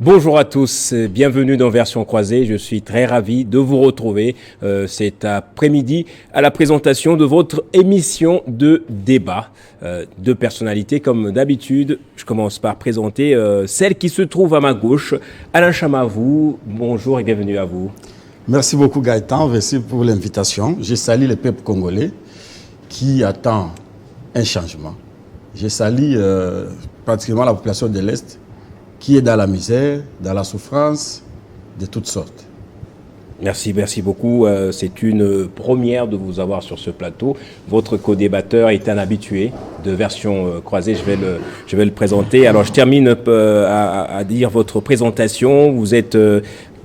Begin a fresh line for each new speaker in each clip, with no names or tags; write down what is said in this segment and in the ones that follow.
Bonjour à tous, bienvenue dans Version Croisée. Je suis très ravi de vous retrouver cet après-midi à la présentation de votre émission de débat. Deux personnalités comme d'habitude. Je commence par présenter celle qui se trouve à ma gauche, Alain Chamavou. Bonjour et bienvenue à vous.
Merci beaucoup Gaëtan, merci pour l'invitation. Je salue le peuple congolais qui attend un changement. Je salue particulièrement la population de l'Est qui est dans la misère, dans la souffrance, de toutes sortes.
Merci beaucoup. C'est une première de vous avoir sur ce plateau. Votre co-débatteur est un habitué de Version Croisée. Je vais le présenter. Alors, je termine à dire votre présentation. Vous êtes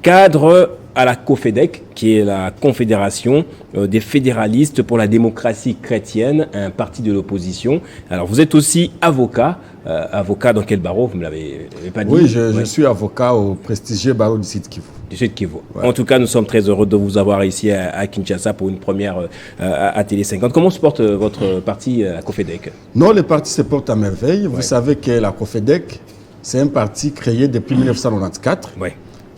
cadre à la COFEDEC, qui est la Confédération des fédéralistes pour la démocratie chrétienne, un parti de l'opposition. Alors, vous êtes aussi avocat. Avocat dans quel barreau? Vous ne me l'avez pas dit.
Oui, je suis avocat au prestigieux barreau du Sud Kivu.
Du Sud Kivu.
Ouais.
En tout cas, nous sommes très heureux de vous avoir ici à Kinshasa pour une première à Télé 50. Comment se porte votre parti, la COFEDEC?
Non, le parti se porte à merveille. Vous savez que la COFEDEC, c'est un parti créé depuis 1994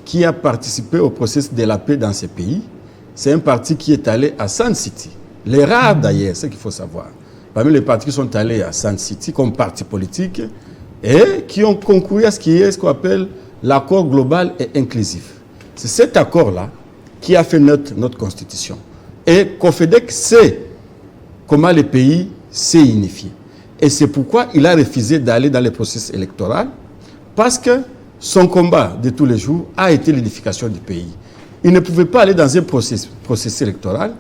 qui a participé au processus de la paix dans ce pays. C'est un parti qui est allé à Sun City. Les rares d'ailleurs, c'est ce qu'il faut savoir. Parmi les partis qui sont allés à Sun City comme parti politique et qui ont concouru à ce qu'on appelle l'accord global et inclusif. C'est cet accord-là qui a fait notre constitution. Et COFEDEC sait comment le pays s'est unifié. Et c'est pourquoi il a refusé d'aller dans le processus électoral, parce que son combat de tous les jours a été l'édification du pays. Il ne pouvait pas aller dans un processus électoral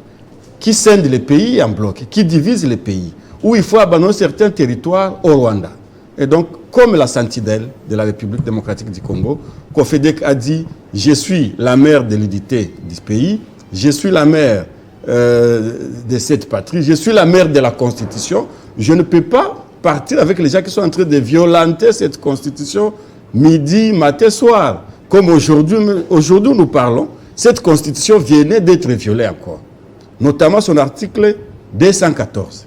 qui scinde le pays en bloc, qui divise le pays, où il faut abandonner certains territoires au Rwanda. Et donc, comme la sentinelle de la République démocratique du Congo, COFEDEC a dit « Je suis la mère de l'unité du pays, je suis la mère de cette patrie, je suis la mère de la Constitution, je ne peux pas partir avec les gens qui sont en train de violenter cette Constitution midi, matin, soir. Comme aujourd'hui nous parlons, cette Constitution venait d'être violée encore, notamment son article 214.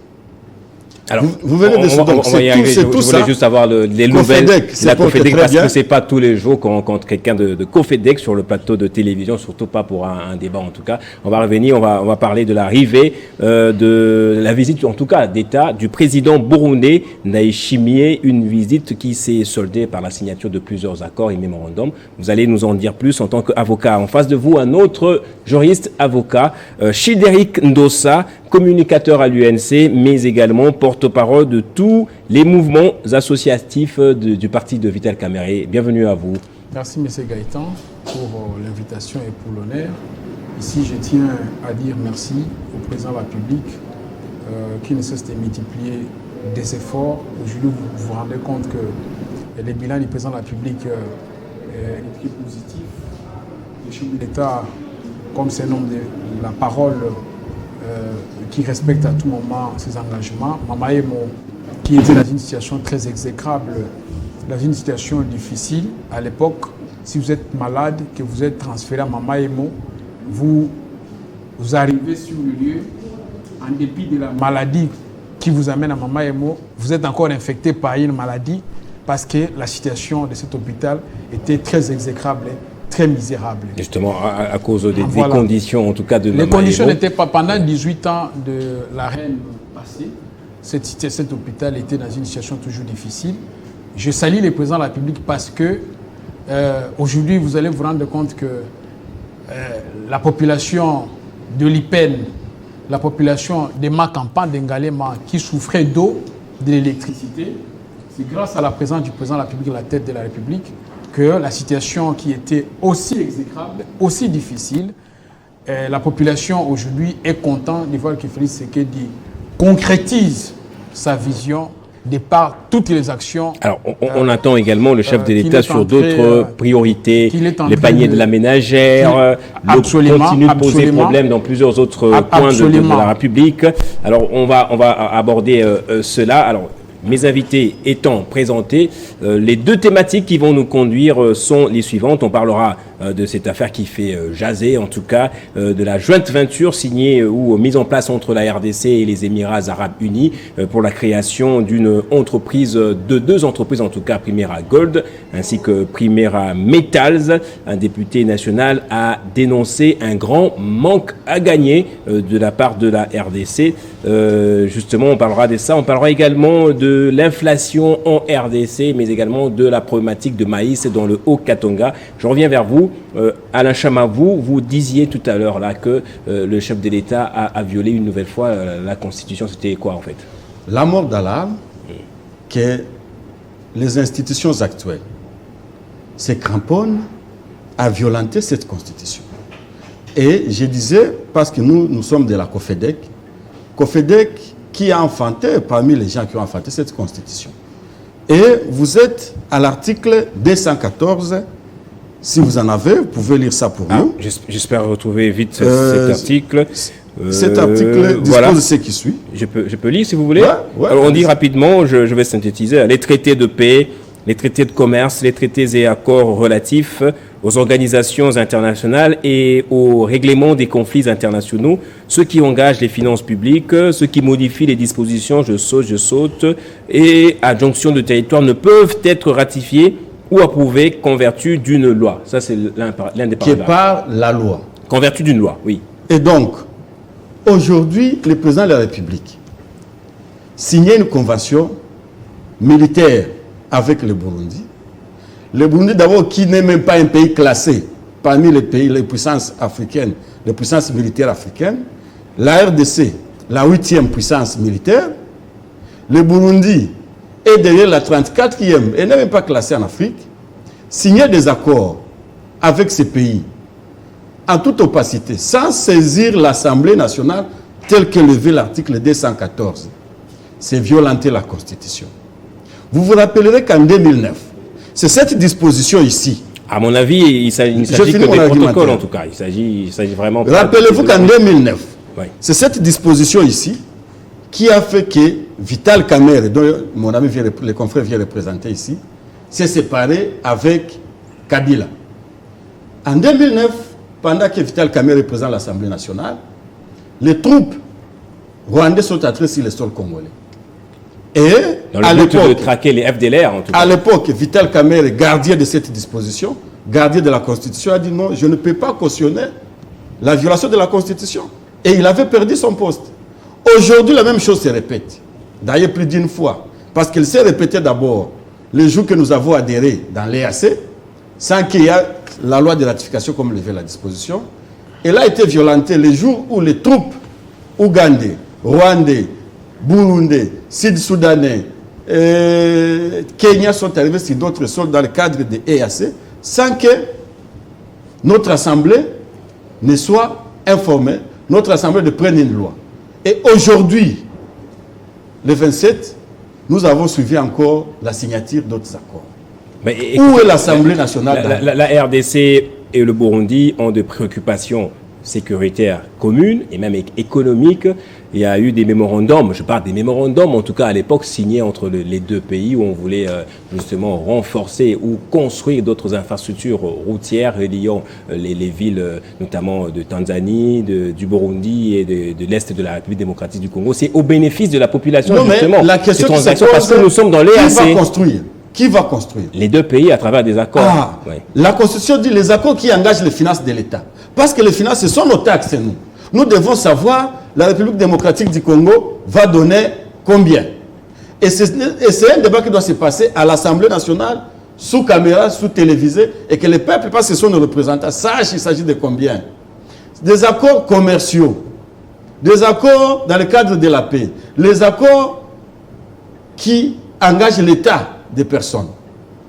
Alors,
vous venez de
je voulais juste avoir les nouvelles de la COFEDEC, parce que ce n'est pas tous les jours qu'on rencontre quelqu'un de COFEDEC sur le plateau de télévision, surtout pas pour un débat en tout cas. On va revenir, on va parler de l'arrivée, de la visite en tout cas d'État du président burundais Ndayishimiye, une visite qui s'est soldée par la signature de plusieurs accords et mémorandums. Vous allez nous en dire plus en tant qu'avocat. En face de vous, un autre juriste avocat, Chideric Ndossa, communicateur à l'UNC, mais également porte-parole de tous les mouvements associatifs du parti de Vital Kamerhe. Bienvenue à vous.
Merci M. Gaëtan pour l'invitation et pour l'honneur. Ici, je tiens à dire merci au président de la République qui ne cesse de multiplier des efforts. Aujourd'hui, vous vous rendez compte que le bilan du président de la République est très positif. Le chef de l'État, comme c'est le nom de la parole, qui respecte à tout moment ses engagements. Mama Emo, qui était dans une situation très exécrable, dans une situation difficile. À l'époque, si vous êtes malade, que vous êtes transféré à Mama Emo, vous arrivez sur le lieu, en dépit de la maladie qui vous amène à Mama Emo, vous êtes encore infecté par une maladie parce que la situation de cet hôpital était très exécrable, très misérable.
Justement, à cause des conditions, en tout cas, de
les conditions n'étaient pas... Pendant 18 ans de la reine passée, cet hôpital était dans une situation toujours difficile. Je salue le président de la République parce que aujourd'hui, vous allez vous rendre compte que la population de l'Ipen, la population de Makampan, d'Engalema, qui souffrait d'eau, de l'électricité, c'est grâce à la présence du président de la République à la tête de la République que la situation qui était aussi exécrable, aussi difficile, la population aujourd'hui est contente de voir que Félix Tshisekedi concrétise sa vision de par toutes les actions.
Alors, on attend également le chef de l'État sur d'autres priorités, les paniers de la ménagère, l'eau continue de poser problème dans plusieurs autres points de la République. Alors, on va aborder cela. Alors, Mes invités étant présentés, les deux thématiques qui vont nous conduire sont les suivantes. On parlera de cette affaire qui fait jaser, en tout cas, de la jointe venture signée ou mise en place entre la RDC et les Émirats Arabes Unis pour la création d'une entreprise, de deux entreprises en tout cas, Primera Gold ainsi que Primera Metals. Un député national a dénoncé un grand manque à gagner de la part de la RDC. Justement, on parlera de ça. On parlera également de l'inflation en RDC, mais également de la problématique de maïs dans le Haut-Katanga. Je reviens vers vous. Alain Chama, vous disiez tout à l'heure là que le chef de l'État a violé une nouvelle fois la Constitution. C'était quoi en fait?
La mort d'alarme que les institutions actuelles se cramponnent à violenter cette Constitution. Et je disais, parce que nous sommes de la COFEDEC qui a enfanté, parmi les gens qui ont enfanté cette Constitution. Et vous êtes à l'article 214. Si vous en avez, vous pouvez lire ça pour nous.
J'espère retrouver vite cet article.
Cet article dispose de ce qui suit.
Je peux lire si vous voulez.
Ouais,
alors on dit rapidement, je vais synthétiser, les traités de paix, les traités de commerce, les traités et accords relatifs aux organisations internationales et au règlement des conflits internationaux, ceux qui engagent les finances publiques, ceux qui modifient les dispositions, je saute, et adjonctions de territoire ne peuvent être ratifiés ou approuvés qu'en vertu d'une loi. Ça, c'est l'un des paragraphes.
Qui est par la loi.
Qu'en vertu d'une loi, oui.
Et donc, aujourd'hui, le président de la République signait une convention militaire avec le Burundi. Le Burundi, d'abord, qui n'est même pas un pays classé parmi les pays, les puissances africaines, les puissances militaires africaines. La RDC, la 8e puissance militaire. Le Burundi est derrière la 34e et n'est même pas classé en Afrique. Signer des accords avec ces pays en toute opacité, sans saisir l'Assemblée nationale telle que le veut l'article 214. C'est violenter la Constitution. Vous vous rappellerez qu'en 2009, c'est cette disposition ici.
À mon avis, il s'agit que des protocoles en tout cas. Il s'agit vraiment...
Rappelez-vous qu'en 2009, c'est cette disposition ici qui a fait que Vital Kamerhe, dont mon ami le confrère vient représenter ici, s'est séparé avec Kabila. En 2009, pendant que Vital Kamerhe représente l'Assemblée nationale, les troupes rwandaises sont entrées sur le sol congolais. Et
dans le but de traquer les FDLR, en tout cas.
À l'époque, Vital Kamerhe, gardien de cette disposition, gardien de la Constitution, a dit non, je ne peux pas cautionner la violation de la Constitution. Et il avait perdu son poste. Aujourd'hui, la même chose se répète. D'ailleurs, plus d'une fois. Parce qu'il s'est répété d'abord le jour que nous avons adhéré dans l'EAC, sans qu'il y ait la loi de ratification comme le veut la disposition. Elle a été violentée le jour où les troupes ougandais, rwandais, burundais, sud-soudanais, Kenya sont arrivés sur d'autres sols dans le cadre de l'EAC, sans que notre Assemblée ne soit informée, notre Assemblée ne prenne une loi. Et aujourd'hui, le 27, nous avons suivi encore la signature d'autres accords. Mais, où est l'Assemblée nationale?
La RDC et le Burundi ont des préoccupations sécuritaires communes et même économiques. Il y a eu des mémorandums, je parle des mémorandums en tout cas à l'époque signés entre les deux pays où on voulait justement renforcer ou construire d'autres infrastructures routières reliant les villes notamment de Tanzanie, du Burundi et de l'Est de la République démocratique du Congo. C'est au bénéfice de la population justement.
La question
qui se pose, parce que nous sommes dans l'EAC.
Qui va construire? Qui va construire?
Les deux pays à travers des accords.
La Constitution dit les accords qui engagent les finances de l'État. Parce que les finances, ce sont nos taxes, nous. Nous devons savoir, la République démocratique du Congo va donner combien. Et c'est un débat qui doit se passer à l'Assemblée nationale, sous caméra, sous télévisé, et que les peuples, parce que ce sont nos représentants, sachent il s'agit de combien. Des accords commerciaux, des accords dans le cadre de la paix, les accords qui engagent l'État des personnes.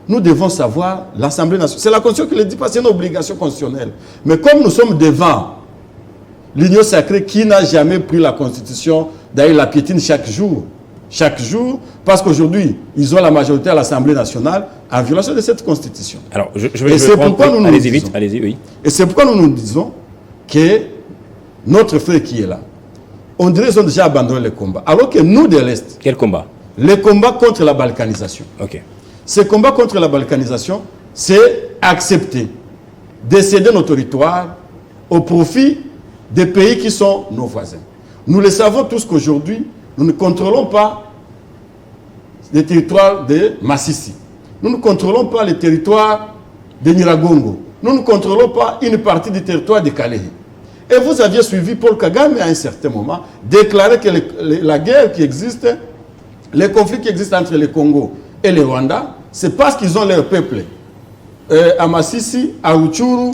Nous devons savoir l'Assemblée nationale. C'est la Constitution qui le dit, parce que c'est une obligation constitutionnelle. Mais comme nous sommes devant l'Union sacrée qui n'a jamais pris la Constitution, d'ailleurs la piétine chaque jour, parce qu'aujourd'hui, ils ont la majorité à l'Assemblée nationale en violation de cette Constitution.
Alors, allez-y vite, allez-y, oui.
Et c'est pourquoi nous disons que notre frère qui est là, on dirait qu'ils ont déjà abandonné le combat. Alors que nous de l'Est...
Quel combat?
le combat contre la balkanisation. Ce combat contre la balkanisation, c'est accepter de céder nos territoires au profit des pays qui sont nos voisins. Nous le savons tous qu'aujourd'hui, nous ne contrôlons pas les territoires de Massissi. Nous ne contrôlons pas les territoires de Nyiragongo. Nous ne contrôlons pas une partie du territoire de Calais. Et vous aviez suivi Paul Kagame à un certain moment déclarer que la guerre qui existe, les conflits qui existent entre le Congo et le Rwanda, c'est parce qu'ils ont leur peuple à Massissi, à Rutshuru,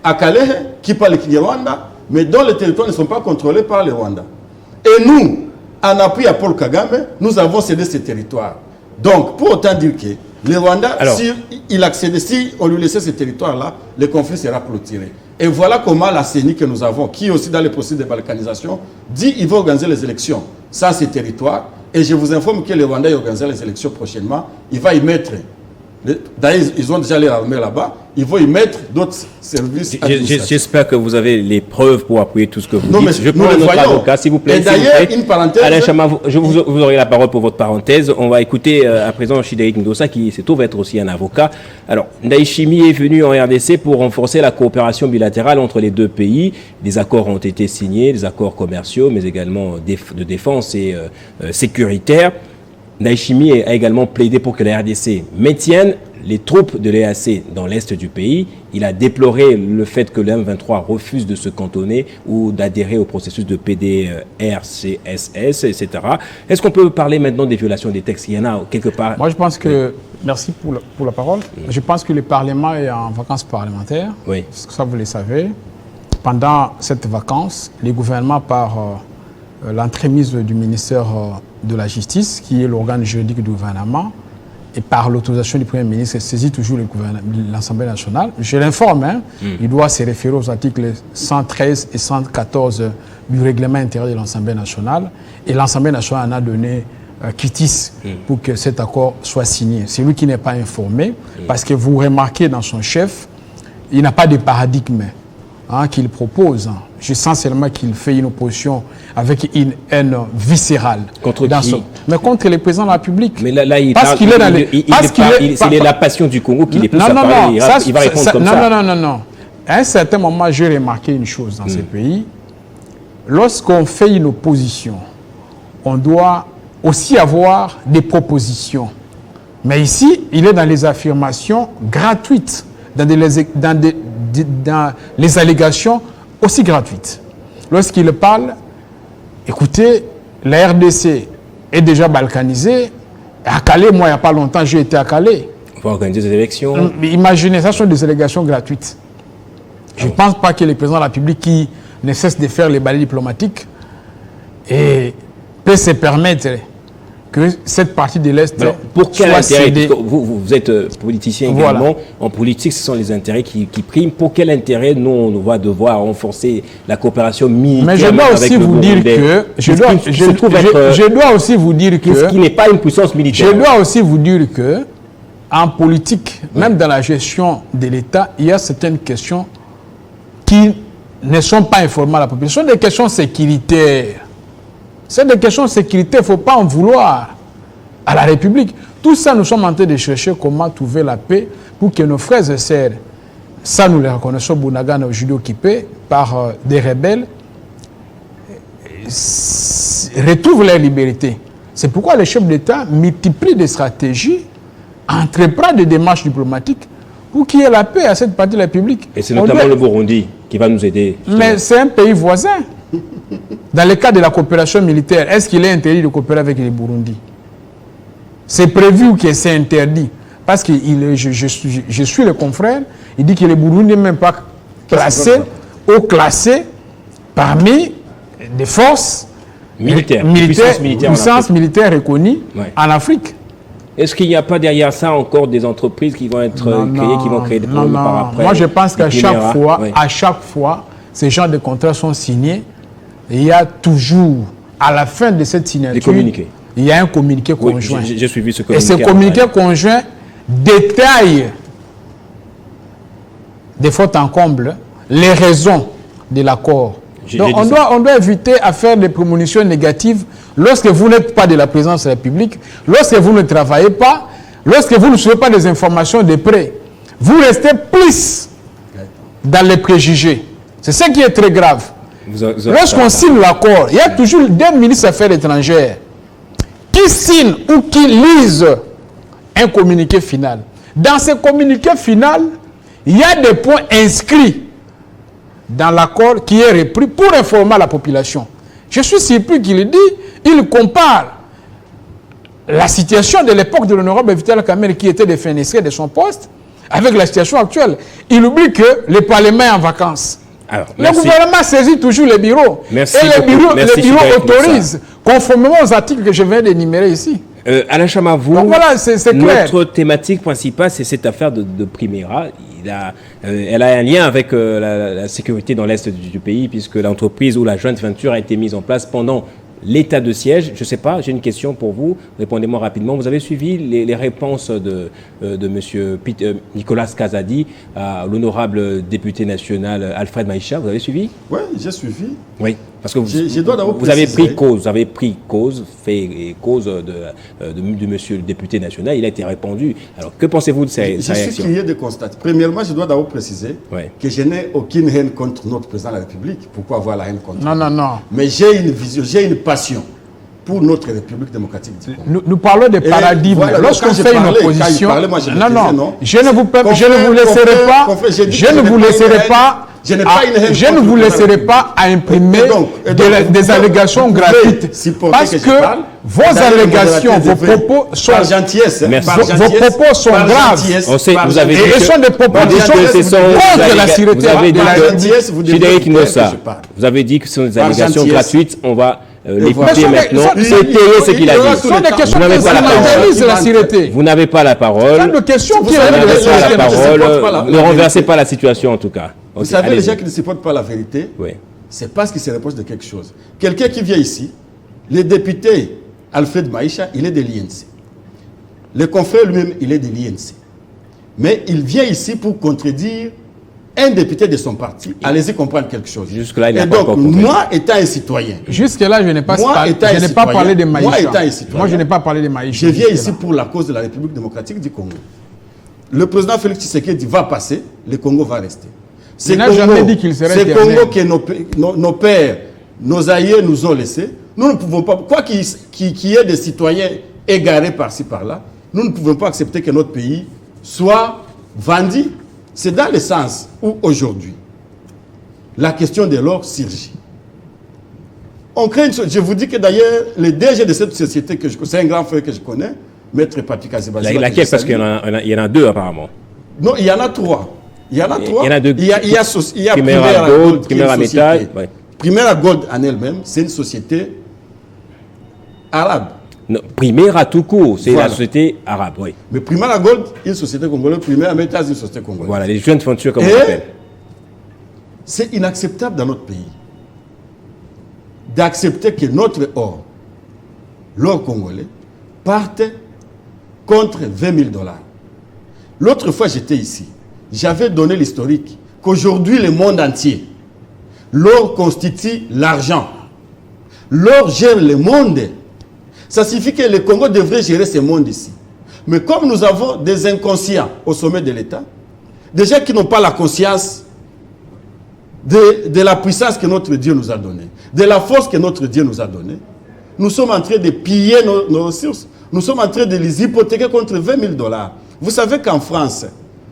à Calais, qui parlent le Kinyarwanda, mais dont les territoires ne sont pas contrôlés par le Rwanda. Et nous, en appui à Paul Kagame, nous avons cédé ces territoires. Donc, pour autant dire que le Rwanda, si on lui laissait ces territoires-là, le conflit sera clôturé. Et voilà comment la CENI que nous avons, qui est aussi dans le processus de balkanisation, dit qu'il va organiser les élections sans ces territoires. Et je vous informe que le Rwanda organisera les élections prochainement. Il va y mettre, d'ailleurs ils ont déjà leur armée là-bas, ils vont y mettre d'autres services administratifs.
J'espère que vous avez les preuves pour appuyer tout ce que vous dites.
Mais
je prends notre avocat, s'il vous plaît.
Et d'ailleurs, une parenthèse...
Alain Chama, vous aurez la parole pour votre parenthèse. On va écouter à présent Chidérik Ndossa, qui se trouve être aussi un avocat. Alors, Ndayishimiye est venu en RDC pour renforcer la coopération bilatérale entre les deux pays. Des accords ont été signés, des accords commerciaux, mais également de défense et sécuritaires. Ndayishimiye a également plaidé pour que la RDC maintienne les troupes de l'EAC dans l'est du pays. Il a déploré le fait que le M23 refuse de se cantonner ou d'adhérer au processus de PDRCSS, etc. Est-ce qu'on peut parler maintenant des violations des textes? Il y en a quelque part.
Moi, je pense que... Merci pour la parole. Je pense que le Parlement est en vacances parlementaires.
Oui.
Ça, vous le savez. Pendant cette vacance, le gouvernement, par l'entremise du ministère de la Justice, qui est l'organe juridique du gouvernement, et par l'autorisation du Premier ministre, saisit toujours l'Assemblée nationale. Je l'informe, il doit se référer aux articles 113 et 114 du règlement intérieur de l'Assemblée nationale. Et l'Assemblée nationale en a donné quitus pour que cet accord soit signé. C'est lui qui n'est pas informé, parce que vous remarquez dans son chef, il n'a pas de paradigme qu'il propose. Je sens seulement qu'il fait une opposition avec une haine viscérale.
Contre qui?
Mais contre le président de la République.
Mais là il
parce qu'il est dans les...
C'est la passion du Congo qui les pousse à parler. Il va répondre comme ça.
Non. À un certain moment, j'ai remarqué une chose dans ces pays. Lorsqu'on fait une opposition, on doit aussi avoir des propositions. Mais ici, il est dans les affirmations gratuites, dans les allégations aussi gratuites. Lorsqu'il parle, écoutez, la RDC est déjà balkanisée. À Calais, moi, il n'y a pas longtemps, j'ai été à Calais.
On va organiser des élections.
Imaginez, ça sont des allégations gratuites. Je ne pense pas que le président de la République, qui ne cesse de faire les balais diplomatiques, peut se permettre que cette partie de l'Est
pour quel intérêt? Vous êtes politicien également. Voilà. En politique, ce sont les intérêts qui priment. Pour quel intérêt nous, on va devoir renforcer la coopération militaire?
Mais je dois aussi vous dire que... Je dois aussi vous dire que...
Ce qui n'est pas une puissance militaire.
Je dois aussi vous dire que, en politique, même dans la gestion de l'État, il y a certaines questions qui ne sont pas informées à la population. Ce sont des questions sécuritaires. C'est des questions de sécurité, il ne faut pas en vouloir à la République. Tout ça, nous sommes en train de chercher comment trouver la paix pour que nos frères et sœurs, ça nous les reconnaissons, Bounagan aujourd'hui occupés par des rebelles, retrouvent leur liberté. C'est pourquoi les chefs d'État multiplient des stratégies, entreprennent des démarches diplomatiques pour qu'il y ait la paix à cette partie de la République.
Et c'est notamment le Burundi qui va nous aider.
Mais c'est un pays voisin. Dans le cas de la coopération militaire, est-ce qu'il est interdit de coopérer avec les Burundi? C'est prévu que c'est interdit. Parce que je suis le confrère, il dit que les Burundi n'est même pas classé parmi des forces militaires puissance militaire reconnues en Afrique.
Est-ce qu'il n'y a pas derrière ça encore des entreprises qui vont être créées, qui vont créer des problèmes par après?
Moi, je pense qu'à chaque fois, ces genres de contrats sont signés. Il y a toujours, à la fin de cette signature, il y a un communiqué conjoint.
J'ai suivi ce communiqué.
Et ce communiqué conjoint détaille, de faute en comble, les raisons de l'accord. Donc on doit éviter à faire des prémonitions négatives lorsque vous n'êtes pas de la présidence de la République, lorsque vous ne travaillez pas, lorsque vous ne suivez pas des informations de près, vous restez plus dans les préjugés. C'est ça qui est très grave. Lorsqu'on signe l'accord, il y a toujours des ministres des Affaires étrangères qui signent ou qui lisent un communiqué final. Dans ce communiqué final, il y a des points inscrits dans l'accord qui est repris pour informer la population. Je suis surpris qu'il dit, il compare la situation de l'époque de l'honorable Vital Kamerhe qui était défenestré de son poste avec la situation actuelle. Il oublie que le Parlement est en vacances. Alors, le gouvernement saisit toujours les bureaux.
Merci
et les bureaux autorisent, conformément aux articles que je viens d'énumérer ici.
Alain Chama, vous,
donc voilà, c'est clair.
Notre thématique principale, c'est cette affaire de Primera. Elle a un lien avec la sécurité dans l'Est du pays, puisque l'entreprise ou la joint venture a été mise en place pendant l'état de siège. Je ne sais pas, j'ai une question pour vous. Répondez-moi rapidement. Vous avez suivi les réponses de M. Nicolas Kazadi à l'honorable député national Alfred Maïcha. Vous avez suivi?
Oui, j'ai suivi.
Oui, parce que
vous
avez pris cause, fait et cause de monsieur le député national. Il a été répondu. Alors, que pensez-vous de sa réaction?
Je suis curieux de constater. Premièrement, je dois d'abord préciser que je n'ai aucune haine contre notre président de la République. Pourquoi avoir la haine contre lui?
Non.
Mais j'ai une vision, j'ai une passion pour notre République démocratique du Congo.
Nous parlons de paradigme.
Voilà,
lorsqu'on fait une opposition... je ne vous laisserai pas à imprimer des allégations gratuites. Parce que vos allégations, vos propos sont...
Par gentillesse.
Vos propos sont graves.
On sait, vous avez dit
et sont des propos qui sont contre la sûreté de la
gentillesse. Vous avez dit que ce sont des allégations gratuites. On va... l'écouter maintenant, c'est ce qu'il a dit.
Ce sont des questions qui stigmatisent la sûreté.
Vous n'avez pas la parole.
Ce sont des questions qui
la parole. Ne renversez pas la situation en tout cas.
Vous savez, les gens qui ne supportent pas la vérité, c'est parce qu'ils se reprochent de quelque chose. Quelqu'un qui vient ici, le député Alfred Maïcha, il est de l'INC. Le confrère lui-même, il est de l'INC. Mais il vient ici pour contredire un député de son parti. Allez-y comprendre quelque chose.
Jusque-là, il
et donc, moi, étant un citoyen...
Jusque-là, je n'ai pas parlé de Maïcha. Moi, je n'ai pas parlé de Maïcha.
Je viens ici pour la cause de la République démocratique du Congo. Le président Félix Tshisekedi va passer, le Congo va rester.
Il n'a jamais dit qu'il serait
éternel. C'est le Congo que nos pères, nos aïeux nous ont laissé. Nous ne pouvons pas... Quoi qu'il y ait des citoyens égarés par-ci, par-là, nous ne pouvons pas accepter que notre pays soit vendu. C'est dans le sens où aujourd'hui, la question de l'or surgit. On crée je vous dis que d'ailleurs, le DG de cette société, c'est un grand frère que je connais, Maître Papi Kazibazila.
Laquelle? Parce qu'il y en a deux apparemment.
Non, il y en a trois. Il y en a trois.
Il y en a deux.
Il y a
Primera Gold, Primera Metal.
Primera Gold en elle-même, c'est une société arabe.
Non, Primera tout court, c'est la société arabe, oui.
Mais Primera Gold, une société congolaise, Primera Metal, une société congolaise.
Voilà, les joint ventures comme on l'appelle.
C'est inacceptable dans notre pays d'accepter que notre or, l'or congolais, parte contre 20 000 $. L'autre fois, j'étais ici. J'avais donné l'historique qu'aujourd'hui, le monde entier, l'or constitue l'argent. L'or gère le monde. Ça signifie que le Congo devrait gérer ce monde ici. Mais comme nous avons des inconscients au sommet de l'État, des gens qui n'ont pas la conscience de la puissance que notre Dieu nous a donnée, de la force que notre Dieu nous a donnée, nous sommes en train de piller nos ressources. Nous sommes en train de les hypothéquer contre 20 000 $. Vous savez qu'en France,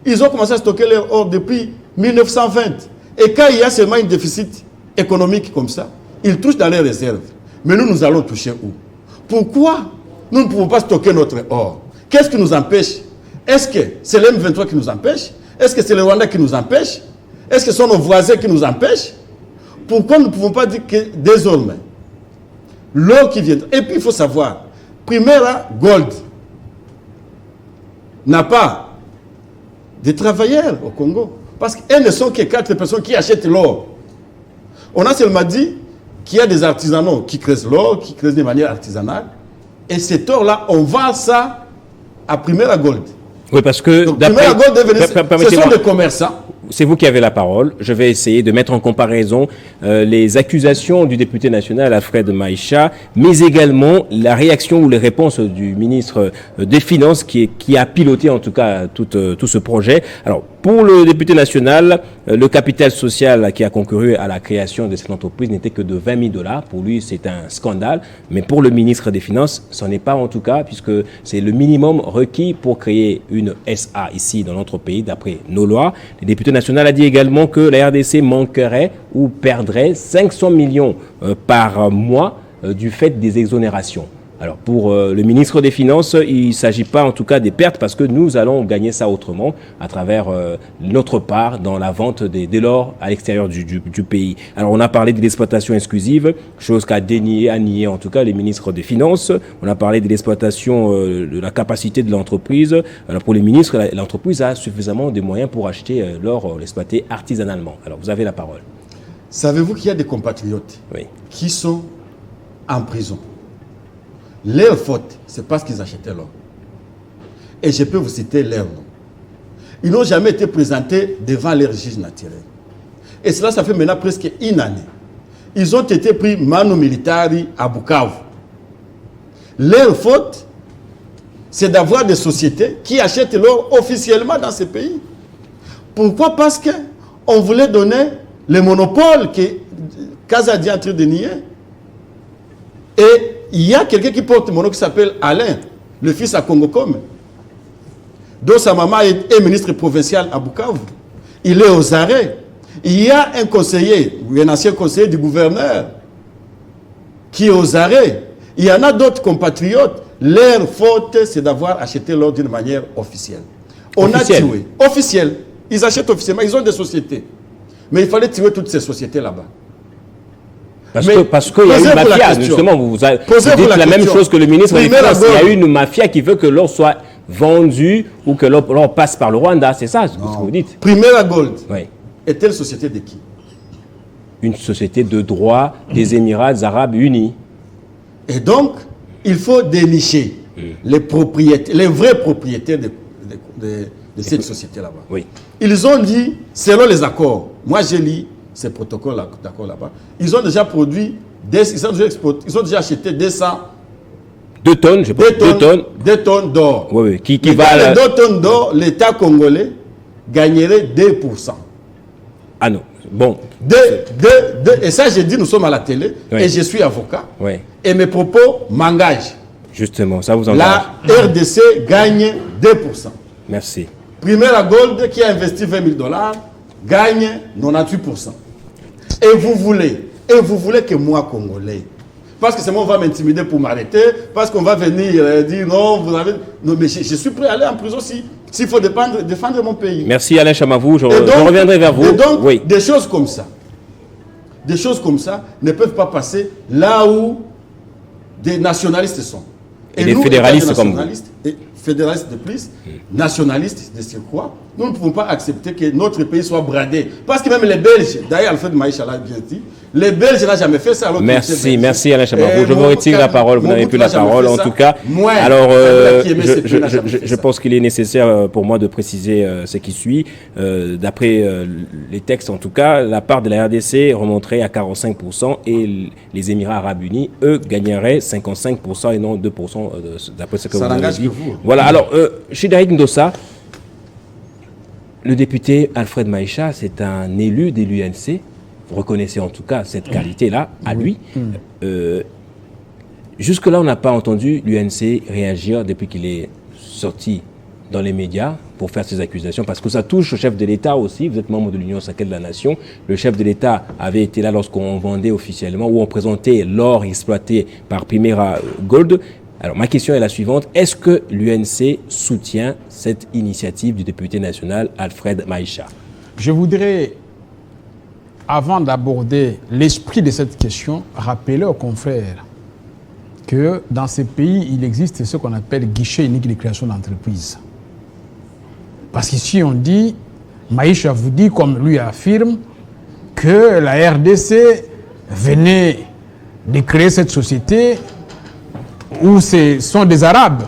ils ont commencé à stocker leur or depuis 1920. Et quand il y a seulement un déficit économique comme ça, ils touchent dans les réserves. Mais nous allons toucher où? Pourquoi nous ne pouvons pas stocker notre or? Qu'est-ce qui nous empêche? Est-ce que c'est l'M23 qui nous empêche? Est-ce que c'est le Rwanda qui nous empêche? Est-ce que ce sont nos voisins qui nous empêchent? Pourquoi nous ne pouvons pas dire que désormais, l'or qui vient... Et puis il faut savoir, Primera Gold n'a pas de travailleurs au Congo. Parce qu'elles ne sont que 4 personnes qui achètent l'or. On a seulement dit qu'il y a des artisanaux qui creusent l'or, qui creusent de manière artisanale. Et cet or-là, on vend ça à Primera Gold.
Oui, parce que...
Donc, Primera Gold, ce sont des commerçants
c'est vous qui avez la parole. Je vais essayer de mettre en comparaison les accusations du député national Alfred Maïcha, mais également la réaction ou les réponses du ministre des Finances qui a piloté en tout cas tout ce projet. Alors, pour le député national, le capital social qui a concouru à la création de cette entreprise n'était que de 20 000 $. Pour lui, c'est un scandale. Mais pour le ministre des Finances, ce n'est pas en tout cas, puisque c'est le minimum requis pour créer une SA ici dans notre pays, d'après nos lois. Le député national a dit également que la RDC manquerait ou perdrait 500 millions par mois du fait des exonérations. Alors pour le ministre des Finances, il ne s'agit pas en tout cas des pertes parce que nous allons gagner ça autrement à travers notre part dans la vente de l'or à l'extérieur du pays. Alors on a parlé de l'exploitation exclusive, chose qu'a nié en tout cas les ministres des Finances. On a parlé de l'exploitation de la capacité de l'entreprise. Alors pour les ministres, l'entreprise a suffisamment de moyens pour acheter l'or, l'exploiter artisanalement. Alors vous avez la parole.
Savez-vous qu'il y a des compatriotes
oui.
qui sont en prison? Leur faute, c'est parce qu'ils achetaient l'or. Et je peux vous citer leur nom. Ils n'ont jamais été présentés devant leur juge naturel. Et cela, ça fait maintenant presque une année. Ils ont été pris mano militari à Bukavu. Leur faute, c'est d'avoir des sociétés qui achètent l'or officiellement dans ces pays. Pourquoi? Parce qu'on voulait donner le monopole que Kazadi est en train de nier. Et il y a quelqu'un qui porte mon nom qui s'appelle Alain, le fils à Congocom, dont sa maman est ministre provincial à Bukavu. Il est aux arrêts. Il y a un conseiller, ou un ancien conseiller du gouverneur, qui est aux arrêts. Il y en a d'autres compatriotes. Leur faute, c'est d'avoir acheté l'or d'une manière officielle. On a tué. Officiel. Ils achètent officiellement. Ils ont des sociétés. Mais il fallait tuer toutes ces sociétés là-bas.
Parce qu'il y a une mafia, justement, vous dites la même chose que le ministre des Finances. Il y a une mafia qui veut que l'or soit vendu ou que l'or passe par le Rwanda, c'est ça ce que vous dites?
Primera Gold est-elle société de qui?
Une société de droit des Émirats Arabes Unis.
Et donc, il faut dénicher les vrais propriétaires de cette société là-bas.
Oui.
Ils ont dit, selon les accords, moi j'ai lu ces protocoles d'accord là-bas, ils ont déjà produit, ils ont déjà acheté 2 tonnes d'or.
Oui, qui
valent 2 tonnes d'or, l'État congolais gagnerait 2%.
Ah non, bon.
Et ça, j'ai dit, nous sommes à la télé, et je suis avocat, et mes propos m'engagent.
Justement, ça vous engage.
La RDC gagne 2%.
Merci.
Primera Gold, qui a investi 20 000 $, gagne 98%. Et vous voulez que moi, Congolais, parce que c'est moi, on va m'intimider pour m'arrêter, parce qu'on va venir dire non, vous avez... Non, mais je suis prêt à aller en prison s'il faut défendre mon pays.
Merci Alain Chamavou, je reviendrai vers vous.
Et donc, des choses comme ça ne peuvent pas passer là où des nationalistes sont.
Et des fédéralistes comme vous.
Fédéralistes de plus, nationalistes de surcroît, nous ne pouvons pas accepter que notre pays soit bradé. Parce que même les Belges, d'ailleurs Alfred Maïcha l'a bien dit, les Belges n'ont jamais fait ça.
Merci Alain Chamavou. Je vous retire la parole, vous n'avez plus la parole en tout cas. Alors, je pense qu'il est nécessaire pour moi de préciser ce qui suit. D'après les textes en tout cas, la part de la RDC remonterait à 45% et les Émirats Arabes Unis, eux, gagneraient 55% et non 2% d'après ce que vous avez dit. Voilà, alors, chez Daïk Ndossa, le député Alfred Maïcha, c'est un élu de l'UNC. Vous reconnaissez en tout cas cette qualité-là à lui. Jusque-là, on n'a pas entendu l'UNC réagir depuis qu'il est sorti dans les médias pour faire ces accusations, parce que ça touche au chef de l'État aussi. Vous êtes membre de l'Union sacrée de la Nation. Le chef de l'État avait été là lorsqu'on vendait officiellement, où on présentait l'or exploité par Primera Gold. Alors, ma question est la suivante. Est-ce que l'UNC soutient cette initiative du député national Alfred Maïcha?
Je voudrais, avant d'aborder l'esprit de cette question, rappeler aux confrères que dans ces pays, il existe ce qu'on appelle guichet unique de création d'entreprise. Parce qu'ici, on dit, Maïcha vous dit, comme lui affirme, que la RDC venait de créer cette société où ce sont des Arabes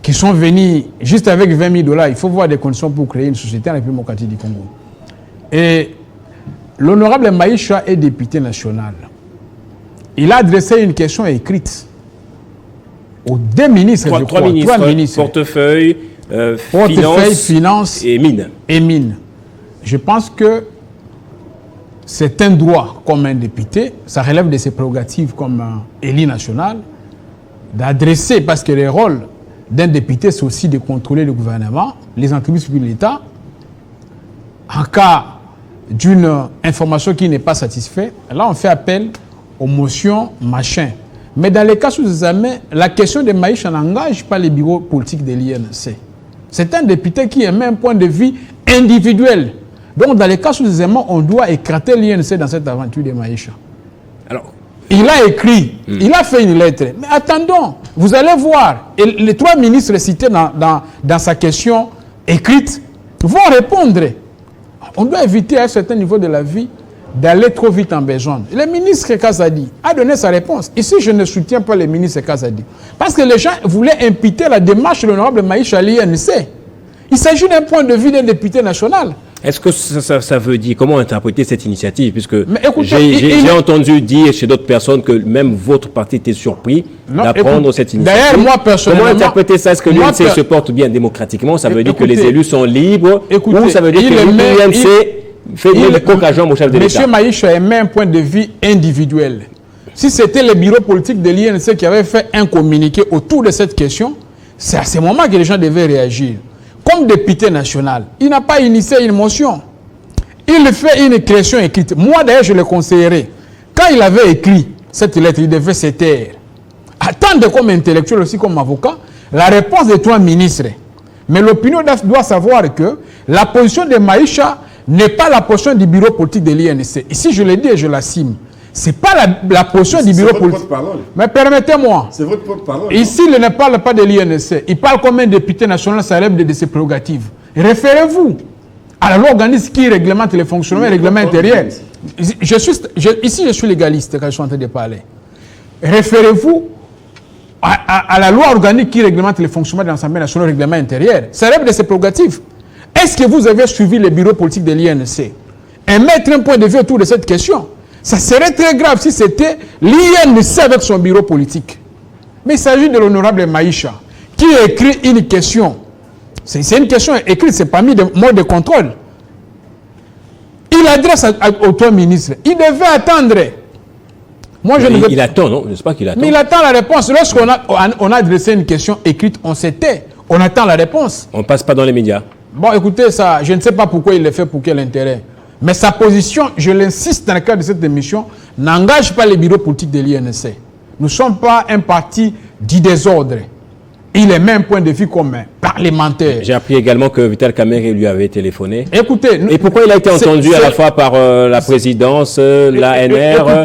qui sont venus juste avec 20 000 $. Il faut voir des conditions pour créer une société en République démocratique du Congo. Et l'honorable Maïcha est député national. Il a adressé une question écrite aux deux ministres,
trois ministres, portefeuille, finance et mine.
Je pense que c'est un droit comme un député, ça relève de ses prérogatives comme élu national, d'adresser, parce que le rôle d'un député, c'est aussi de contrôler le gouvernement, les entreprises publiques de l'État. En cas d'une information qui n'est pas satisfaite, là on fait appel aux motions machin. Mais dans les cas sous-examen, la question de Maïcha n'engage pas les bureaux politiques de l'INC. C'est un député qui émet un point de vue individuel. Donc dans les cas sous-examen, on doit écarter l'INC dans cette aventure de Maïcha. Alors, il a écrit, il a fait une lettre. Mais attendons, vous allez voir, et les trois ministres cités dans sa question écrite vont répondre. On doit éviter à un certain niveau de la vie d'aller trop vite en besoin. Le ministre Kazadi a donné sa réponse. Ici, je ne soutiens pas le ministre Kazadi. Parce que les gens voulaient imputer la démarche de l'honorable Maïcha à l'INC. Il s'agit d'un point de vue d'un député national.
Est-ce que ça veut dire, comment interpréter cette initiative? Puisque j'ai entendu dire chez d'autres personnes que même votre parti était surpris d'apprendre cette initiative.
D'ailleurs, moi, personnellement...
Comment interpréter ça? Est-ce que l'INC se porte bien démocratiquement? Ça veut dire que les élus sont libres? Ou ça veut dire que l'INC fait le coq à jambe au chef de l'État?
M. Maïcha émet un point de vue individuel. Si c'était le bureau politique de l'INC qui avait fait un communiqué autour de cette question, c'est à ce moment que les gens devaient réagir. Comme député national, il n'a pas initié une motion. Il fait une question écrite. Moi, d'ailleurs, je le conseillerais. Quand il avait écrit cette lettre, il devait se taire. Attendre comme intellectuel, aussi comme avocat, la réponse des trois ministres. Mais l'opinion doit savoir que la position de Maïcha n'est pas la position du bureau politique de l'INC. Ici, je le dis et je l'assume. Ce n'est pas la position du bureau politique. Mais permettez-moi.
C'est votre porte-parole.
Ici, il ne parle pas de l'INC. Il parle comme un député national, ça relève de ses prérogatives. Référez-vous à la loi organique qui réglemente les fonctionnements et le règlement intérieur. Ici, je suis légaliste quand je suis en train de parler. Référez-vous à la loi organique qui réglemente les fonctionnements de l'Assemblée nationale et le règlement intérieur. Ça relève de ses prérogatives. Est-ce que vous avez suivi le bureau politique de l'INC et mettre un point de vue autour de cette question? Ça serait très grave si c'était l'INC avec son bureau politique. Mais il s'agit de l'honorable Maïcha qui écrit une question. C'est une question écrite, c'est pas mis de mode de contrôle. Il adresse aux trois ministres. Il devait attendre.
Moi, il attend, non? Je ne sais pas qu'il attend.
Mais il attend la réponse. Lorsqu'on a adressé une question écrite, on s'était. On attend la réponse.
On ne passe pas dans les médias.
Bon, écoutez, ça, je ne sais pas pourquoi il le fait, pour quel intérêt. Mais sa position, je l'insiste dans le cadre de cette émission, n'engage pas les bureaux politiques de l'INC. Nous ne sommes pas un parti du désordre. Il est même point de vue commun, parlementaire.
J'ai appris également que Vital Kamerhe lui avait téléphoné.
Écoutez,
et pourquoi il a été entendu à la fois par la présidence, l'ANR,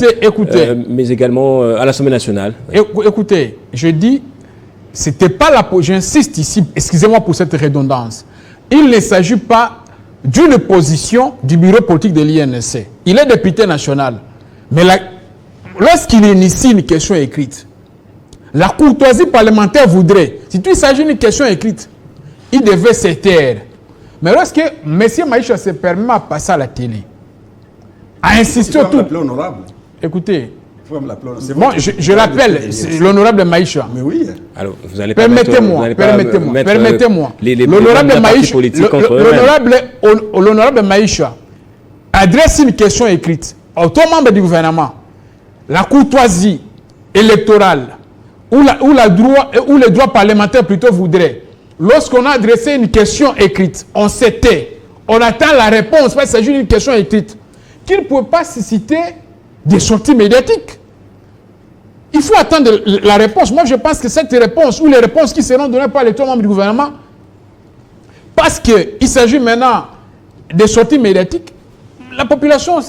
mais également à l'Assemblée nationale?
Écoutez, je dis, c'était pas la... J'insiste ici, excusez-moi pour cette redondance. Il ne s'agit pas d'une position du bureau politique de l'INC. Il est député national. Mais lorsqu'il initie une question écrite, la courtoisie parlementaire voudrait, si il s'agit d'une question écrite, il devait se taire. Mais lorsque M. Maïcha se permet à passer à la télé, à insister autour... Écoutez, bon, je l'appelle l'honorable Maïcha.
Mais oui.
Alors, vous allez
permettez-moi. L'honorable Maïcha adresse une question écrite aux membres du gouvernement. La courtoisie électorale ou le droit parlementaire plutôt voudrait, lorsqu'on a adressé une question écrite, on s'était, on attend la réponse, parce qu'il s'agit d'une question écrite, qu'il ne peut pas susciter des sorties médiatiques. Il faut attendre la réponse. Moi, je pense que cette réponse, ou les réponses qui seront données par les trois membres du gouvernement, parce qu'il s'agit maintenant des sorties médiatiques, la population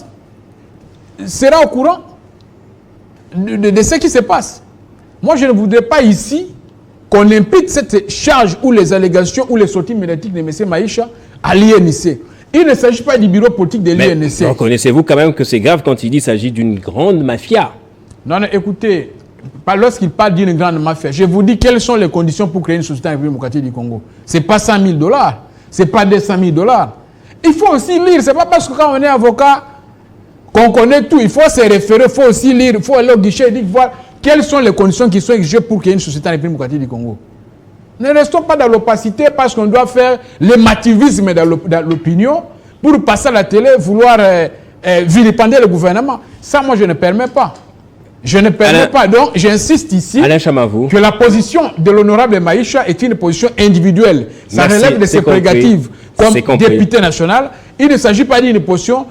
sera au courant de ce qui se passe. Moi, je ne voudrais pas ici qu'on impute cette charge ou les allégations ou les sorties médiatiques de M. Maïcha à l'INC. Il ne s'agit pas du bureau politique de l'INC.
Reconnaissez-vous quand même que c'est grave quand il dit qu'il s'agit d'une grande mafia?
Non, écoutez, lorsqu'il parle d'une grande mafia, je vous dis quelles sont les conditions pour créer une société en République démocratique du Congo. Ce n'est pas 100 000 $, ce n'est pas 200 000 $. Il faut aussi lire. Ce n'est pas parce que quand on est avocat qu'on connaît tout. Il faut se référer, il faut aussi lire, il faut aller au guichet et dire voir quelles sont les conditions qui sont exigées pour qu'il y ait une société en République démocratique du Congo. Ne restons pas dans l'opacité parce qu'on doit faire l'émativisme dans l'opinion pour passer à la télé, vouloir vilipender le gouvernement. Ça, moi, je ne permets pas. Je ne permets pas. Donc, j'insiste ici que la position de l'honorable Maïcha est une position individuelle. Ça relève de ses prérogatives comme député national. Il ne s'agit pas d'une position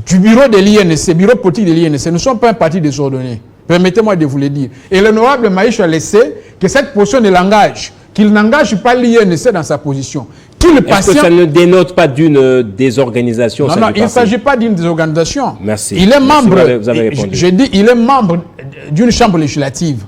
du bureau de l'INC, bureau politique de l'INC. Nous ne sommes pas un parti désordonné. Permettez-moi de vous le dire. Et l'honorable Maïcha le sait que cette position de langage, qu'il n'engage pas l'INC dans sa position.
Est-ce que ça ne dénote pas d'une désorganisation?
Non, il ne s'agit pas d'une désorganisation.
Merci.
Il est membre,
vous avez répondu.
Je dis, il est membre d'une chambre législative.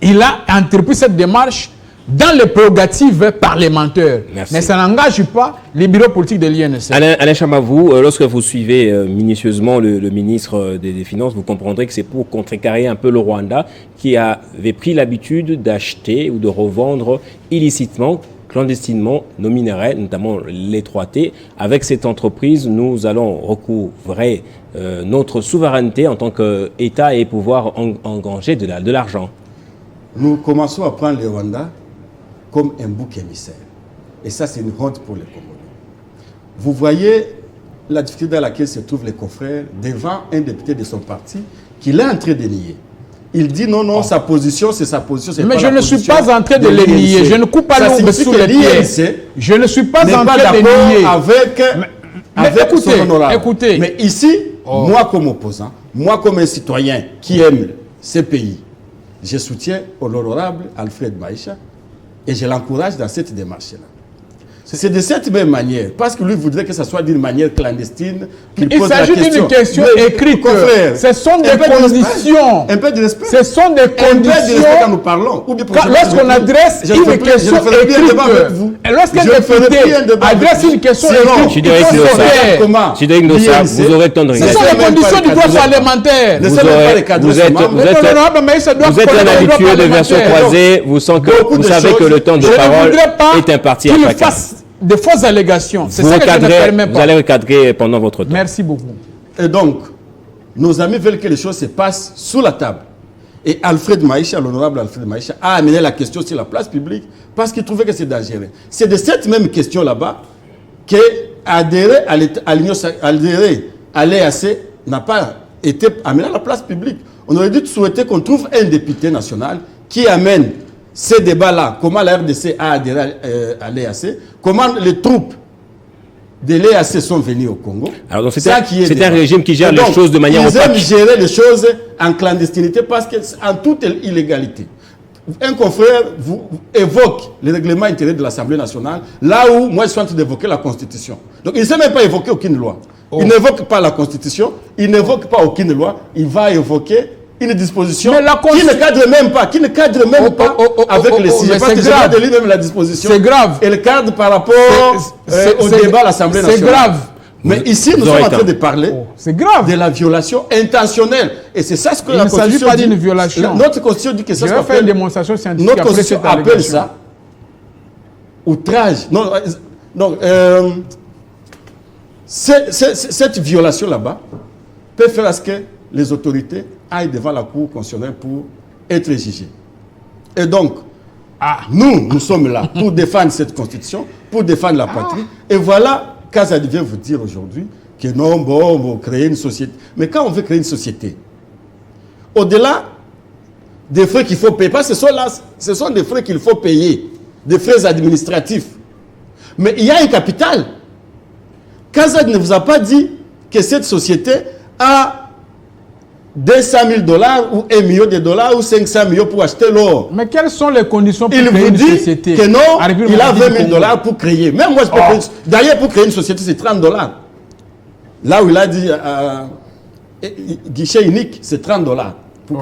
Il a entrepris cette démarche dans les prérogatives parlementaires. Merci. Mais ça n'engage pas les bureaux politiques de l'INC.
Alain Chamavou, lorsque vous suivez minutieusement le ministre des Finances, vous comprendrez que c'est pour contrecarrer un peu le Rwanda qui avait pris l'habitude d'acheter ou de revendre illicitement, clandestinement, nos minerais, notamment les 3T. Avec cette entreprise, nous allons recouvrer notre souveraineté en tant qu'État et pouvoir engranger de l'argent.
Nous commençons à prendre le Rwanda comme un bouc émissaire. Et ça, c'est une honte pour les Congolais. Vous voyez la difficulté dans laquelle se trouvent les confrères devant un député de son parti qu'il est en train de nier. Il dit non, sa position, c'est sa position.
Mais je ne suis pas en train de le nier. Je ne coupe pas l'ombre sous les pieds. Je ne suis pas en train de nier.
Avec son honorable. Écoutez. Mais ici, moi comme opposant, moi comme un citoyen qui aime ce pays, je soutiens l'honorable Alfred Maïcha et je l'encourage dans cette démarche-là. C'est de cette même manière, parce que lui voudrait que ça soit d'une manière clandestine qu'il pose la question.
Il s'agit d'une question écrite. Ce sont des conditions.
Un peu de respect.
Ce sont des conditions. Un peu de respect quand
nous parlons.
Lorsqu'on adresse une question écrite, et lorsqu'un député adresse une question écrite,
Chidérik Ndossa, vous aurez le temps de regarder.
Ce sont les conditions du droit parlementaire.
Vous êtes un habitué de version croisée. Vous savez que le temps de parole est imparti à chacun.
Des fausses allégations. C'est ça que je ne permets pas.
Vous allez recadrer pendant votre temps.
Merci beaucoup.
Et donc, nos amis veulent que les choses se passent sous la table. Et Alfred Maïcha, l'honorable Alfred Maïcha, a amené la question sur la place publique parce qu'il trouvait que c'est dangereux. C'est de cette même question là-bas qu'adhérer à l'EAC n'a pas été amené à la place publique. On aurait dû souhaiter qu'on trouve un député national qui amène ces débats-là, comment la RDC a adhéré à l'EAC, comment les troupes de l'EAC sont venues au Congo.
Alors c'est un régime qui gère les choses de manière opaque.
Ils aiment gérer les choses en clandestinité parce qu'en toute illégalité. Un confrère vous évoque le règlement intérieur de l'Assemblée nationale, là où moi je suis en train d'évoquer la Constitution. Donc il ne sait même pas évoquer aucune loi. Il n'évoque pas la Constitution, il n'évoque pas aucune loi, il va évoquer une disposition qui ne cadre même pas, avec les signes. Parce que j'ai pas de lire même la disposition.
C'est grave.
Elle cadre par rapport au débat à l'Assemblée nationale.
C'est grave.
Mais ici, nous sommes en train de parler de la violation intentionnelle. Et c'est ça ce que la Constitution dit.
Il ne s'agit pas d'une violation.
Notre Constitution dit que ça
se fait. Je vais faire une démonstration scientifique.
Notre Constitution appelle ça outrage. Cette violation là-bas peut faire à ce que les autorités aillent devant la Cour constitutionnelle pour être jugées. Et donc, nous sommes là pour défendre cette Constitution, pour défendre la patrie. Et voilà, Kazadi vient vous dire aujourd'hui que non, on va créer une société. Mais quand on veut créer une société, au-delà des frais qu'il faut payer, parce que ce sont des frais qu'il faut payer, des frais administratifs. Mais il y a un capital. Kazadi ne vous a pas dit que cette société a 200 000 $ ou 1 million de dollars ou 500 millions pour acheter l'or.
Mais quelles sont les conditions pour créer une société?
Il vous dit que non, il a 20 000 $ pour créer. Même moi, je peux créer. D'ailleurs, pour créer une société, c'est 30 $. Là où il a dit guichet unique, c'est 30 $.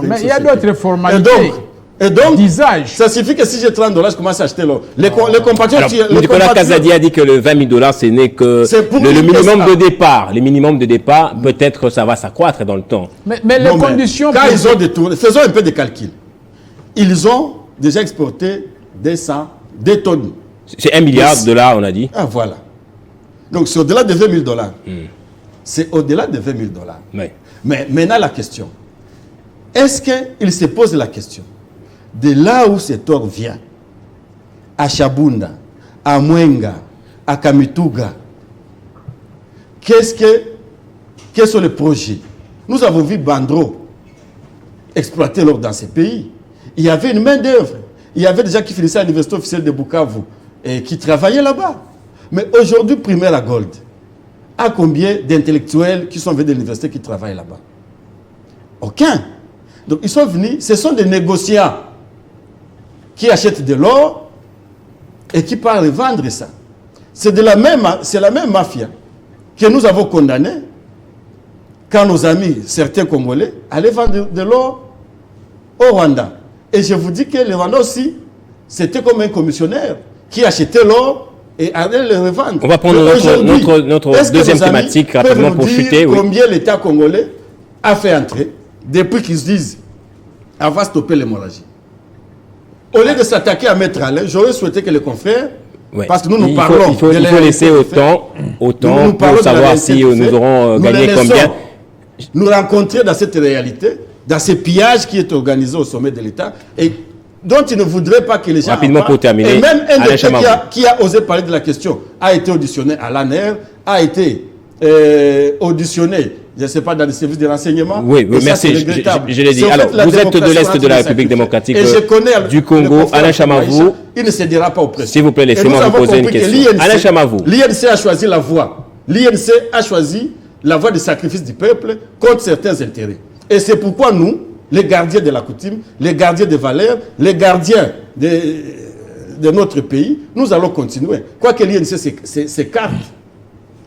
Mais il y a d'autres formalités.
Et donc, ça signifie que si j'ai 30 $, je commence à acheter l'or. Les compatriotes...
Nicolas Kazadi a dit que le 20 000 $, ce n'est que le minimum de départ. Le minimum de départ, peut-être ça va s'accroître dans le temps.
Mais les conditions...
Quand ils ont détourné, faisons un peu de calcul. Ils ont déjà exporté 2 tonnes.
C'est 1 milliard de $, on a dit.
Ah, voilà. Donc c'est au-delà de 20 000 $. C'est au-delà de 20 000 $.
Oui.
Mais maintenant la question, est-ce qu'il se pose la question de là où cet or vient, à Chabunda, à Mwenga, à Kamituga, quels sont les projets? Nous avons vu Bandro exploiter l'or dans ces pays. Il y avait une main d'œuvre. Il y avait des gens qui finissaient à l'université officielle de Bukavu et qui travaillaient là-bas. Mais aujourd'hui, Primera Gold a combien d'intellectuels qui sont venus de l'université qui travaillent là-bas? Aucun. Donc ils sont venus, ce sont des négociants qui achètent de l'or et qui parlent vendre ça. C'est la même mafia que nous avons condamnée quand nos amis, certains Congolais, allaient vendre de l'or au Rwanda. Et je vous dis que le Rwanda aussi, c'était comme un commissionnaire qui achetait l'or et allait le revendre.
On va prendre notre deuxième thématique rapidement pour chuter.
Combien l'État congolais a fait entrer depuis qu'ils se disent on va stopper l'hémorragie. Au lieu de s'attaquer à Maître Alain, j'aurais souhaité que les confrères, parce que nous parlons...
Il faut laisser autant pour savoir si nous aurons gagné combien.
Nous rencontrer dans cette réalité, dans ce pillage qui est organisé au sommet de l'État et dont il ne voudrait pas que les gens...
Rapidement pour terminer.
Et même un député qui a osé parler de la question a été auditionné à l'ANER, a été auditionné, je ne sais pas, dans les services de renseignement.
Oui, merci, je l'ai dit. Alors, vous êtes de l'Est de la République démocratique du Congo. Alain Chamavou.
Il ne cédera pas au président.
S'il vous plaît, laissez-moi vous poser une question. Alain Chamavou.
L'INC a choisi la voie. L'INC a choisi la voie du sacrifice du peuple contre certains intérêts. Et c'est pourquoi nous, les gardiens de la coutume, les gardiens des valeurs, les gardiens de notre pays, nous allons continuer. Quoi que l'INC s'écarte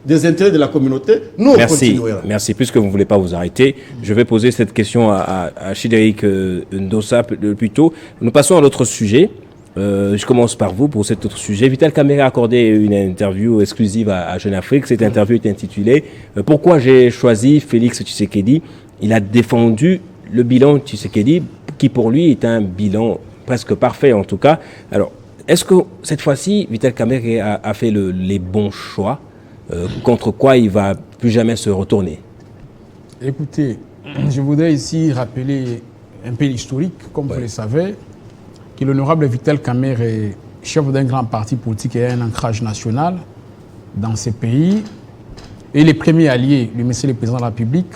des intérêts de la communauté, nous continuerons.
Merci. Puisque vous ne voulez pas vous arrêter, je vais poser cette question à Chidérik Ndossa plutôt. Nous passons à l'autre sujet. Je commence par vous pour cet autre sujet. Vital Kamerhe a accordé une interview exclusive à Jeune Afrique. Cette interview est intitulée « Pourquoi j'ai choisi Félix Tshisekedi ?» Il a défendu le bilan Tshisekedi, qui pour lui est un bilan presque parfait en tout cas. Alors, est-ce que cette fois-ci, Vital Kamerhe a fait les bons choix, contre quoi il ne va plus jamais se retourner?
Écoutez, je voudrais ici rappeler un peu l'historique, comme vous le savez, que l'honorable Vital Kamerhe est chef d'un grand parti politique et a un ancrage national dans ces pays. Et les premiers alliés, le monsieur le président de la République,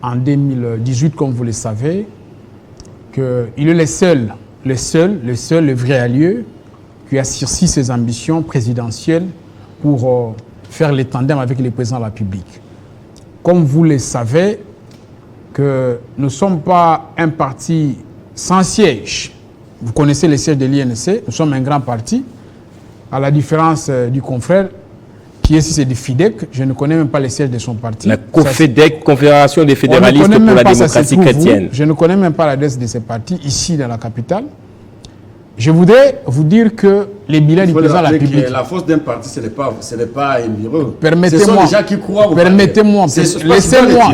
en 2018, comme vous le savez, qu'il est le vrai allié qui a sursi ses ambitions présidentielles pour faire les tandems avec le président de la République. Comme vous le savez, que nous ne sommes pas un parti sans siège. Vous connaissez les sièges de l'INC, nous sommes un grand parti, à la différence du confrère, qui est ici, c'est du FIDEC. Je ne connais même pas les sièges de son parti.
La COFEDEC, Confédération des fédéralistes pour la démocratie chrétienne.
Je ne connais même pas l'adresse de ces partis ici dans la capitale. Je voudrais vous dire que les bilans du président de la République...
La force d'un parti, ce n'est pas un bureau.
Permettez-moi.
Ce sont des gens qui croient au
Permettez-moi.
Laissez-moi.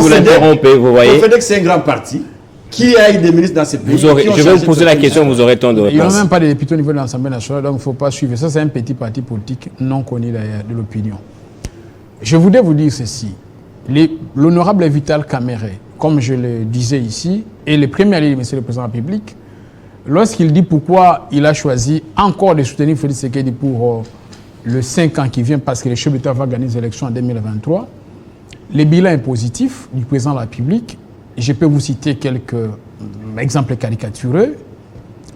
Vous l'interrompez, vous voyez.
COFEDEC, c'est un grand parti. Qui a eu des ministres dans ces pays?
Je vais vous poser la question, vous aurez temps de répondre.
Il n'y a même pas de députés au niveau de l'Assemblée nationale, donc il ne faut pas suivre. Ça, c'est un petit parti politique non connu de l'opinion. Je voudrais vous dire ceci. L'honorable Vital Kamerhe, comme je le disais ici, est le premier allié de M. le Président de la République. Lorsqu'il dit pourquoi il a choisi encore de soutenir Félix Tshisekedi pour le 5 ans qui vient, parce que le chef d'État va gagner les élections en 2023, le bilan est positif du Président de la République. Je peux vous citer quelques exemples caricatureux.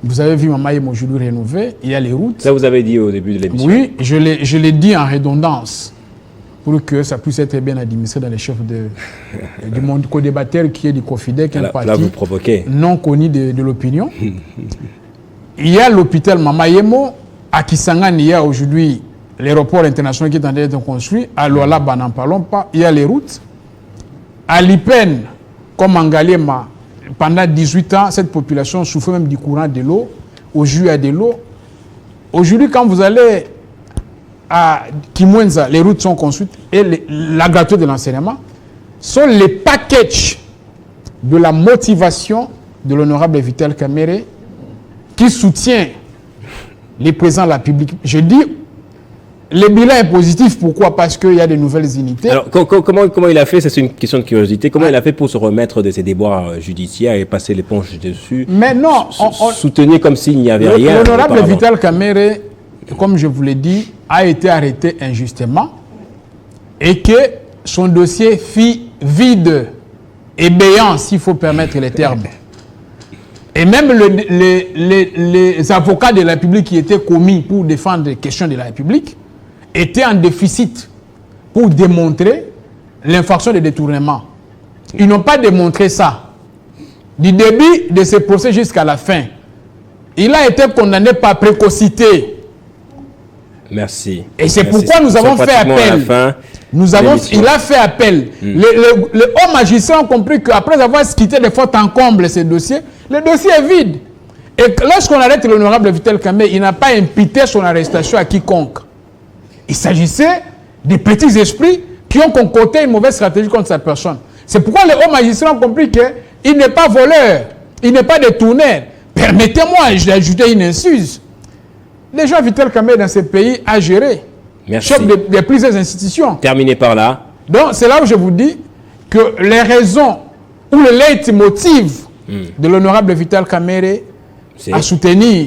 Vous avez vu Mamaye aujourd'hui rénové, il y a les routes.
Ça, vous avez dit au début de l'émission.
Oui, je l'ai dit en redondance pour que ça puisse être bien administré dans les chefs du monde co-débatteur qui est du COFIDEC, un parti non connu de l'opinion. Il y a l'hôpital Mamayemo, à Kisangani, il y a aujourd'hui l'aéroport international qui est en train d'être construit. À Lualaba, n'en parlons pas. Il y a les routes. À Lipen, comme en Galema, pendant 18 ans, cette population souffrait même du courant de l'eau. Aujourd'hui, il y a de l'eau. Aujourd'hui, quand vous allez à Kimwenza, les routes sont construites et la gratuité de l'enseignement sont les packages de la motivation de l'honorable Vital Kamerhe qui soutient les présidents de la République. Je dis le bilan est positif. Pourquoi? Parce qu'il y a de nouvelles unités.
Alors, comment il a fait? C'est une question de curiosité. Comment il a fait pour se remettre de ses déboires judiciaires et passer l'éponge dessus?
Mais non,
soutenir comme s'il n'y avait rien.
L'honorable Vital Kamerhe, comme je vous l'ai dit, a été arrêté injustement et que son dossier fit vide et béant, s'il faut permettre les termes. Et même les avocats de la République qui étaient commis pour défendre les questions de la République étaient en déficit pour démontrer l'infraction de détournement. Ils n'ont pas démontré ça. Du début de ce procès jusqu'à la fin, il a été condamné par précocité.
Merci.
Et c'est pourquoi nous avons fait appel. Il a fait appel. Les hauts magistrats ont compris qu'après avoir quitté de faute en comble ce dossier, le dossier est vide. Et lorsqu'on arrête l'honorable Vital Kamerhe, il n'a pas imputé son arrestation à quiconque. Il s'agissait des petits esprits qui ont concocté une mauvaise stratégie contre sa personne. C'est pourquoi les hauts magistrats ont compris qu'il n'est pas voleur, il n'est pas détourneur. Permettez-moi d'ajouter une incise. Les gens Vital Kamerhe dans ce pays a géré.
Merci.
Chef de plusieurs institutions.
Terminé par là.
Donc c'est là où je vous dis que les raisons ou le leitmotiv de l'honorable Vital Kamerhe à soutenir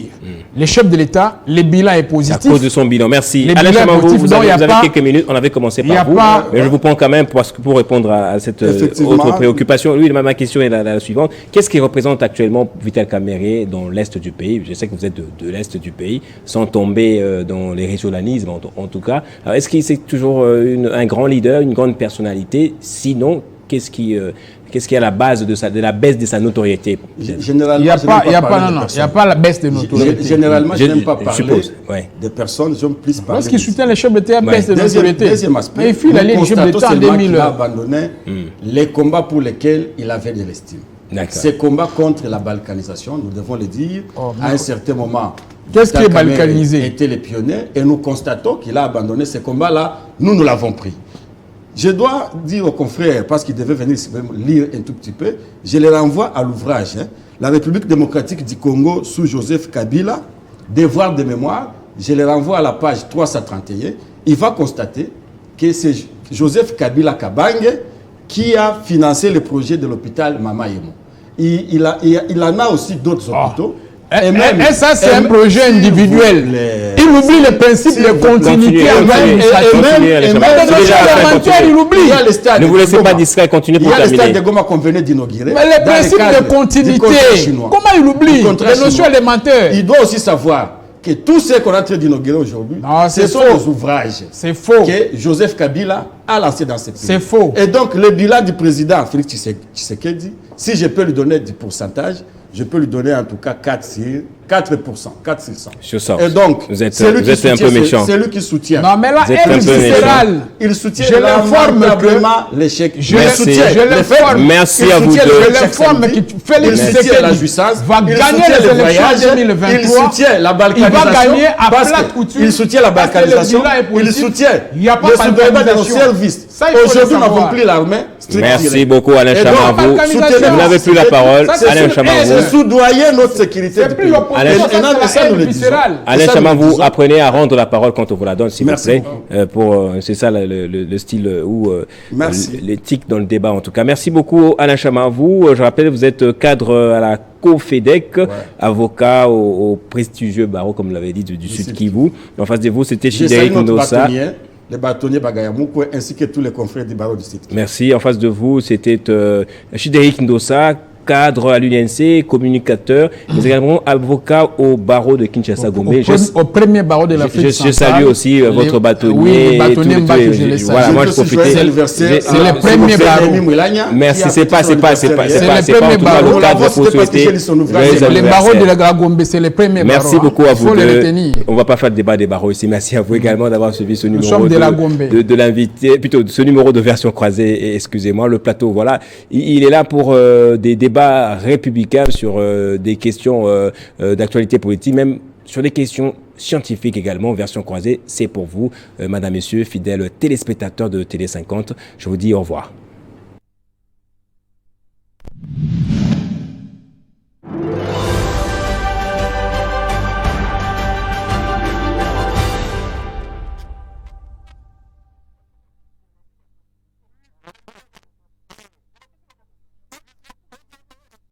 les chefs de l'État, le bilan est positif.
À cause de son bilan. Merci. Alain Chamambou, vous avez quelques minutes. On avait commencé par vous. Mais je vous prends quand même pour répondre à cette autre préoccupation. Oui, ma question est la suivante. Qu'est-ce qui représente actuellement Vital Kamerhe dans l'Est du pays? Je sais que vous êtes de l'Est du pays, sans tomber dans les régionalismes en tout cas. Est-ce qu'il c'est toujours un grand leader, une grande personnalité? Sinon, qu'est-ce qui est à la base de la baisse de sa notoriété?
Généralement, il n'y a pas la baisse de notoriété.
Généralement, je n'aime pas parler des personnes, j'aime plus parler.
Lorsqu'il soutient les chefs de l'État, baisse de notoriété.
Deuxième aspect,
mais il fuit la ligne chef de l'État en 2000.
Il a abandonné les combats pour lesquels il avait de l'estime. Ces combats contre la balkanisation, nous devons le dire, à un certain moment.
Qu'est-ce qui est balkanisé?
Était les pionniers et nous constatons qu'il a abandonné ces combats-là. Nous l'avons pris. Je dois dire aux confrères, parce qu'ils devaient venir lire un tout petit peu, je les renvoie à l'ouvrage. La République démocratique du Congo sous Joseph Kabila, Devoir de mémoire, je les renvoie à la page 331. Il va constater que c'est Joseph Kabila Kabange qui a financé le projet de l'hôpital Mama Yemo. Il en a aussi d'autres hôpitaux.
Et ça, c'est un projet individuel. Il oublie le principe de continuité. Il oublie.
Ne vous laissez pas distrait, continuez pour terminer.
Il y a le stade de Goma qu'on venait d'inaugurer.
Mais le principe de continuité, comment il oublie les notions élémentaires?
Il doit aussi savoir que tout ce qu'on est en train d'inaugurer aujourd'hui, ce sont les ouvrages que Joseph Kabila a lancés dans ce pays.
C'est faux.
Et donc, le bilan du président Félix Tshisekedi, si je peux lui donner du pourcentage, je peux lui donner en tout cas 4%, 4%. Et donc, c'est lui qui soutient.
Non, mais là,
il soutient
lamentablement
l'échec.
Merci à vous deux.
Je l'informe que Félix Tshisekedi va gagner les élections en 2023.
Il soutient la balkanisation.
Il va gagner à plat couture.
Il soutient la balkanisation. Il soutient le soutien de nos services. Aujourd'hui, nous n'avons plus l'armée.
Merci beaucoup, Alain Chamambou. Vous n'avez plus la parole. Alain Chamambou.
Soudoyer notre sécurité.
Alain Chamambou, apprenez à rendre la parole quand on vous la donne, s'il vous plaît. C'est ça le style ou l'éthique dans le débat, en tout cas. Merci beaucoup, Alain Chamambou. Je rappelle, vous êtes cadre à la COFEDEC, avocat au prestigieux barreau, comme vous l'avez dit, du Sud Kivu. En face de vous, c'était Chideric Ndossa.
Les bâtonniers Bagayamoukou ainsi que tous les confrères du barreau du Sud.
Merci. En face de vous, c'était Chideric Ndossa, cadre à l'UNC, communicateur, mais également avocat au barreau de Kinshasa-Gombe.
Au premier barreau de l'Afrique centrale.
Je salue aussi votre bâtonnier. Oui,
le bâtonnier Mbaké, je le salue.
Voilà, moi je profitais.
C'est le premier barreau.
Merci, c'est pas en tout cas le cadre pour souhaiter.
Le barreau de la Gombe, c'est le premier barreau.
Merci beaucoup à vous deux. On ne va pas faire le débat des barreaux ici. Merci à vous également d'avoir suivi ce numéro de l'invité, plutôt ce numéro de version croisée, excusez-moi, le plateau, voilà. Il est là pour des débats républicains sur des questions d'actualité politique, même sur des questions scientifiques également, version croisée, c'est pour vous, madame, messieurs, fidèles téléspectateurs de Télé 50. Je vous dis au revoir.